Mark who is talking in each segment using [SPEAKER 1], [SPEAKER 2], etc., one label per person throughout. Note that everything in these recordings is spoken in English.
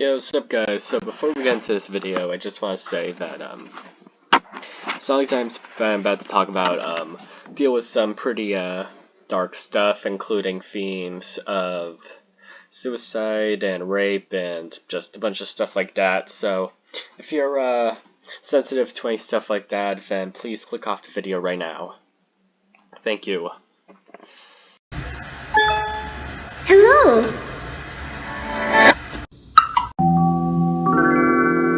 [SPEAKER 1] Yo, what's up guys? So before we get into this video, I just want to say that songs I'm about to talk about deal with some pretty dark stuff, including themes of suicide and rape and just a bunch of stuff like that. So if you're sensitive to any stuff like that, then please click off the video right now. Thank you.
[SPEAKER 2] Hello!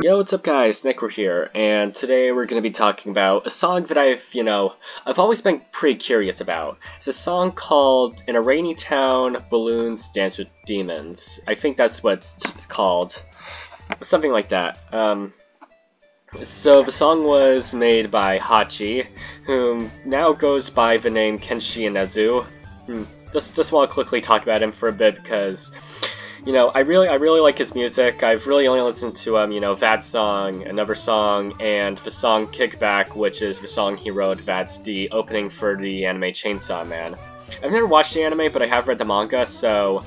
[SPEAKER 1] Yo, what's up guys, Necro here, and today we're going to be talking about a song that I've always been pretty curious about. It's a song called In a Rainy Town, Balloons Dance with Demons. I think that's what it's called. Something like that. So the song was made by Hachi, whom now goes by the name Kenshi Inezu. Just want to quickly talk about him for a bit because I really like his music. I've really only listened to that song, another song, and the song Kickback, which is the song he wrote that's the opening for the anime Chainsaw Man. I've never watched the anime, but I have read the manga, so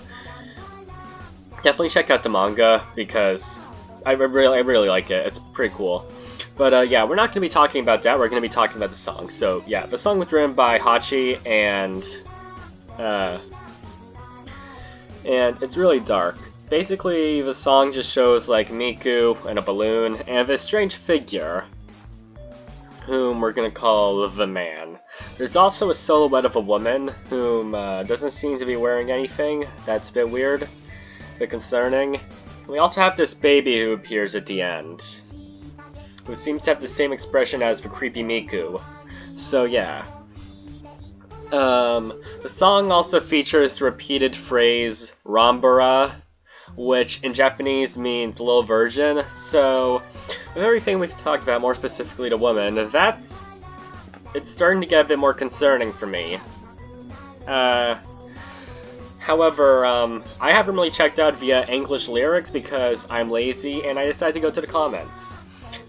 [SPEAKER 1] definitely check out the manga because I really like it. It's pretty cool. But yeah, we're not going to be talking about that. We're going to be talking about the song. So yeah, the song was written by Hachi, and it's really dark. Basically, the song just shows like Miku and a balloon and this strange figure, whom we're gonna call the man. There's also a silhouette of a woman whom doesn't seem to be wearing anything. That's a bit weird, a bit concerning. We also have this baby who appears at the end, who seems to have the same expression as the creepy Miku. So yeah. The song also features the repeated phrase Rambara, which in Japanese means little virgin, so with everything we've talked about, more specifically to women, it's starting to get a bit more concerning for me. However, I haven't really checked out via English lyrics because I'm lazy and I decided to go to the comments.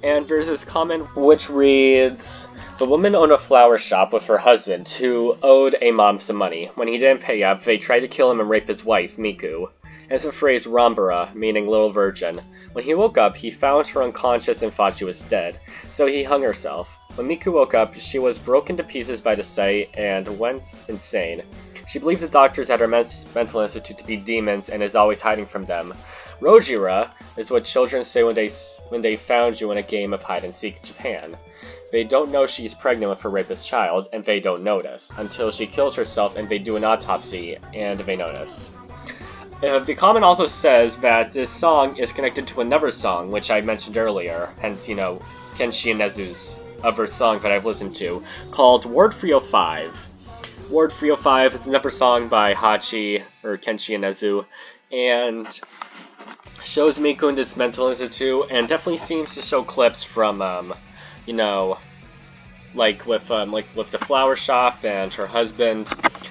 [SPEAKER 1] And there's this comment which reads, "The woman owned a flower shop with her husband, who owed a mom some money. When he didn't pay up, they tried to kill him and rape his wife, Miku." And it's the phrase Rambara, meaning little virgin. When he woke up, he found her unconscious and thought she was dead, so he hung herself. When Miku woke up, she was broken to pieces by the sight and went insane. She believes the doctors at her mental institute to be demons and is always hiding from them. Rojira is what children say when they found you in a game of hide-and-seek in Japan. They don't know she's pregnant with her rapist child, and they don't notice, until she kills herself and they do an autopsy, and they notice. The comment also says that this song is connected to another song, which I mentioned earlier, hence, Kenshi Inezu's other song that I've listened to, called Ward 305. Ward 305 is another song by Hachi, or Kenshi Inezu, and shows Miku in this mental institute, and definitely seems to show clips from, like with the flower shop and her husband.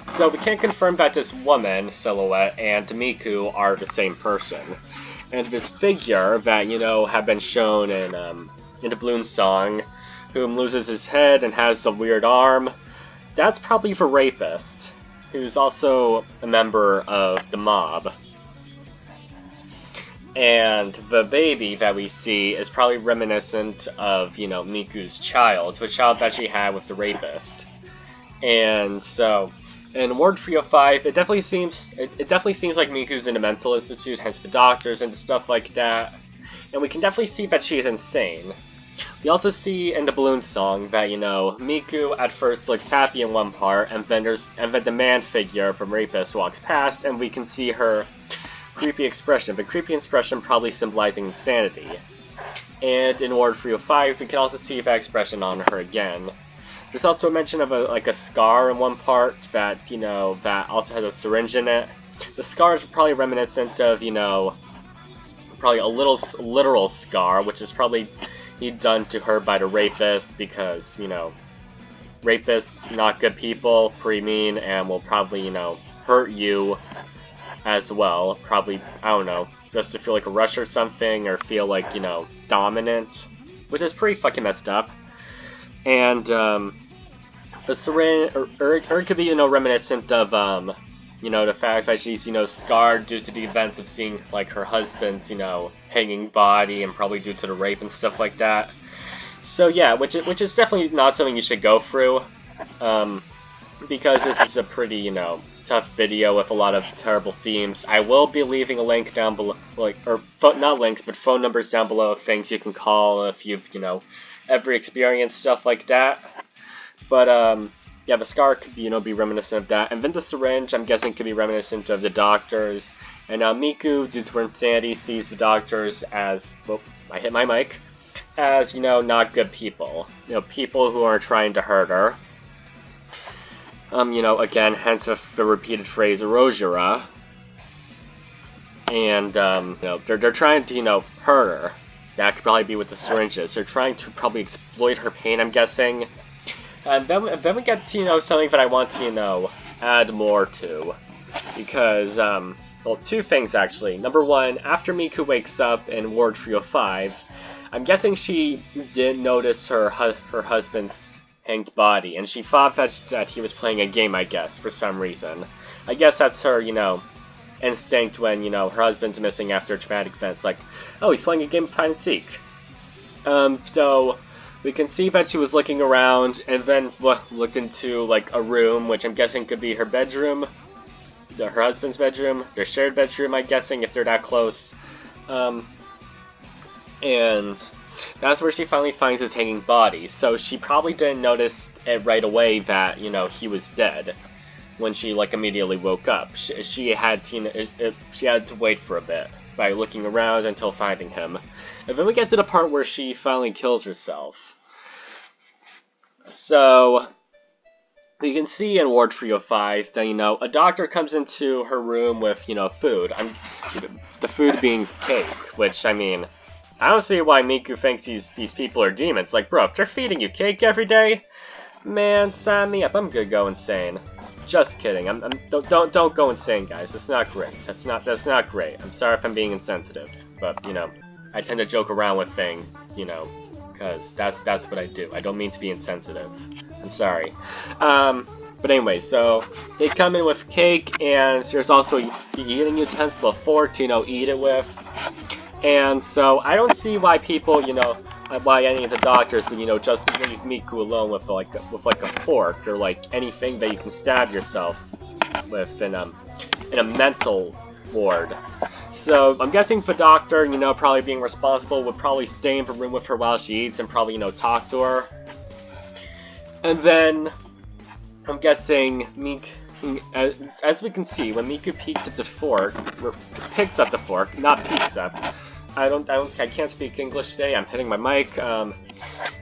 [SPEAKER 1] So we can't confirm that this woman, Silhouette, and Miku are the same person. And this figure that, have been shown in the Balloon song, whom loses his head and has a weird arm, that's probably the rapist, who's also a member of the mob. And the baby that we see is probably reminiscent of, Miku's child, the child that she had with the rapist. And so, in Ward 305, it definitely seems like Miku's in a mental institute, hence the doctors and stuff like that. And we can definitely see that she's insane. We also see in the Balloon song that, Miku at first looks happy in one part, and then the man figure from Rapist walks past, and we can see her creepy expression, the creepy expression probably symbolizing insanity. And in Ward 305, we can also see that expression on her again. There's also a mention of a scar in one part that, that also has a syringe in it. The scars are probably reminiscent of, probably a literal scar, which is probably done to her by the rapist because, rapists, not good people, pretty mean, and will probably, hurt you as well, probably, I don't know, just to feel like a rush or something, or feel like, dominant, which is pretty fucking messed up. And, the syringe, or it could be, reminiscent of, You know, the fact that she's, you know, scarred due to the events of seeing, like, her husband's, you know, hanging body, and probably due to the rape and stuff like that. So yeah, which is definitely not something you should go through, because this is a pretty, you know, tough video with a lot of terrible themes. I will be leaving a link down below, like, or not links, but phone numbers down below of things you can call if you've, you know, ever experienced stuff like that. But yeah, the scar could, you know, be reminiscent of that. And then the syringe, I'm guessing, could be reminiscent of the doctors. And now Miku, due to her insanity, sees the doctors as, well, I hit my mic, as, you know, not good people. You know, people who are trying to hurt her. You know, again, hence the repeated phrase, Erojira. And, you know, they're trying to, you know, hurt her. That could probably be with the syringes. They're trying to probably exploit her pain, I'm guessing. And then we get to, you know, something that I want to, you know, add more to. Because, well, two things, actually. Number one, after Miku wakes up in Ward 305, I'm guessing she didn't notice her husband's hanged body, and she thought that he was playing a game, I guess, for some reason. I guess that's her, you know, instinct when, you know, her husband's missing after traumatic events, like, oh, he's playing a game of hide and seek. So we can see that she was looking around, and then looked into, like, a room, which I'm guessing could be her bedroom, her husband's bedroom, their shared bedroom, I'm guessing, if they're that close. And that's where she finally finds his hanging body. So she probably didn't notice it right away that, you know, he was dead when she, like, immediately woke up. She had to, you know, she had to wait for a bit by looking around until finding him. And then we get to the part where she finally kills herself. So you can see in Ward 305 that, you know, a doctor comes into her room with, you know, food. The food being cake, which, I mean, I don't see why Miku thinks these people are demons. Like, bro, if they're feeding you cake every day, man, sign me up. I'm gonna go insane. Just kidding. Don't go insane, guys. That's not great. That's not great. I'm sorry if I'm being insensitive, but, you know, I tend to joke around with things, you know, because that's what I do. I don't mean to be insensitive. I'm sorry. But anyway, so they come in with cake, and there's also the eating utensil, a fork to, you know, eat it with. And so I don't see why people, you know, why any of the doctors would, you know, just leave Miku alone with like a fork or like anything that you can stab yourself with in a mental ward. So I'm guessing the doctor, you know, probably being responsible, would probably stay in the room with her while she eats and probably, you know, talk to her. And then I'm guessing as we can see, when Miku picks up the fork, not peeks up. I can't speak English today. I'm hitting my mic.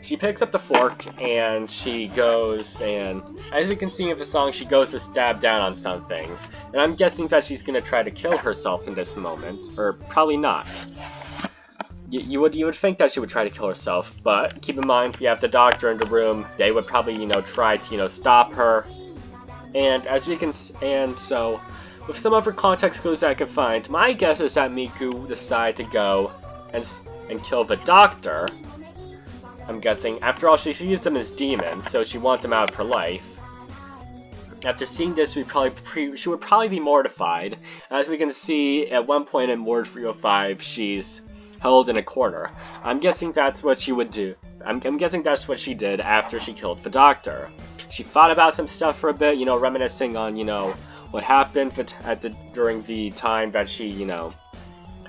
[SPEAKER 1] She picks up the fork and she goes, and as we can see in the song, she goes to stab down on something. And I'm guessing that she's gonna try to kill herself in this moment, or probably not. You would think that she would try to kill herself, but keep in mind we have the doctor in the room. They would probably, you know, try to, you know, stop her. And so with some other context clues I can find, my guess is that Miku decided to go and kill the doctor. I'm guessing. After all, she sees them as demons, so she wants them out of her life. After seeing this, she would probably be mortified. As we can see, at one point in Ward 305, she's held in a corner. I'm guessing that's what she would do. I'm guessing that's what she did after she killed the doctor. She thought about some stuff for a bit, you know, reminiscing on, you know, what happened during the time that she, you know,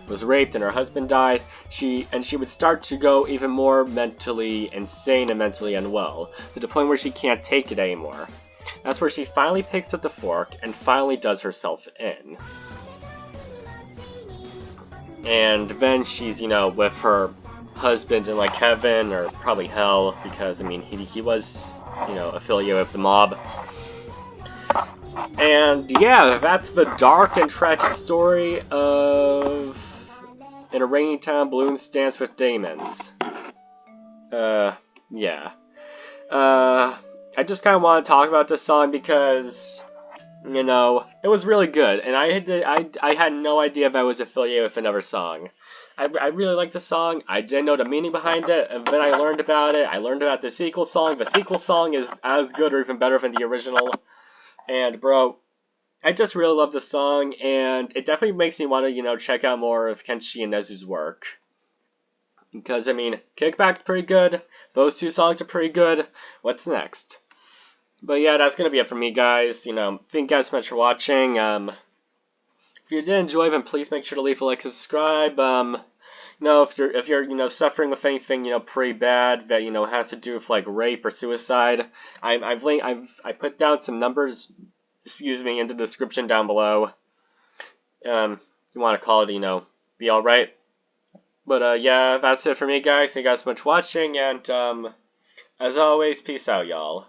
[SPEAKER 1] was raped and her husband died. She would start to go even more mentally insane and mentally unwell, to the point where she can't take it anymore. That's where she finally picks up the fork and finally does herself in. And then she's, you know, with her husband in, like, heaven, or probably hell, because, I mean, he was, you know, affiliated with the mob. And, yeah, that's the dark and tragic story of In a Rainy Town, Balloons Dance with Demons. Yeah. I just kind of want to talk about this song because, you know, it was really good, and I had no idea if I was affiliated with another song. I really liked the song. I didn't know the meaning behind it, and then I learned about it. I learned about the sequel song. The sequel song is as good or even better than the original. And, bro, I just really love the song, and it definitely makes me want to, check out more of Kenshi and Nezu's work. Because, I mean, Kickback's pretty good, those two songs are pretty good, what's next? But yeah, that's gonna be it for me, guys. Thank you guys so much for watching. If you did enjoy, then please make sure to leave a like, subscribe. If you're suffering with anything pretty bad that has to do with like rape or suicide, I put down some numbers, in the description down below. You want to call it be all right. But yeah, that's it for me, guys. Thank you guys so much for watching, and as always, peace out, y'all.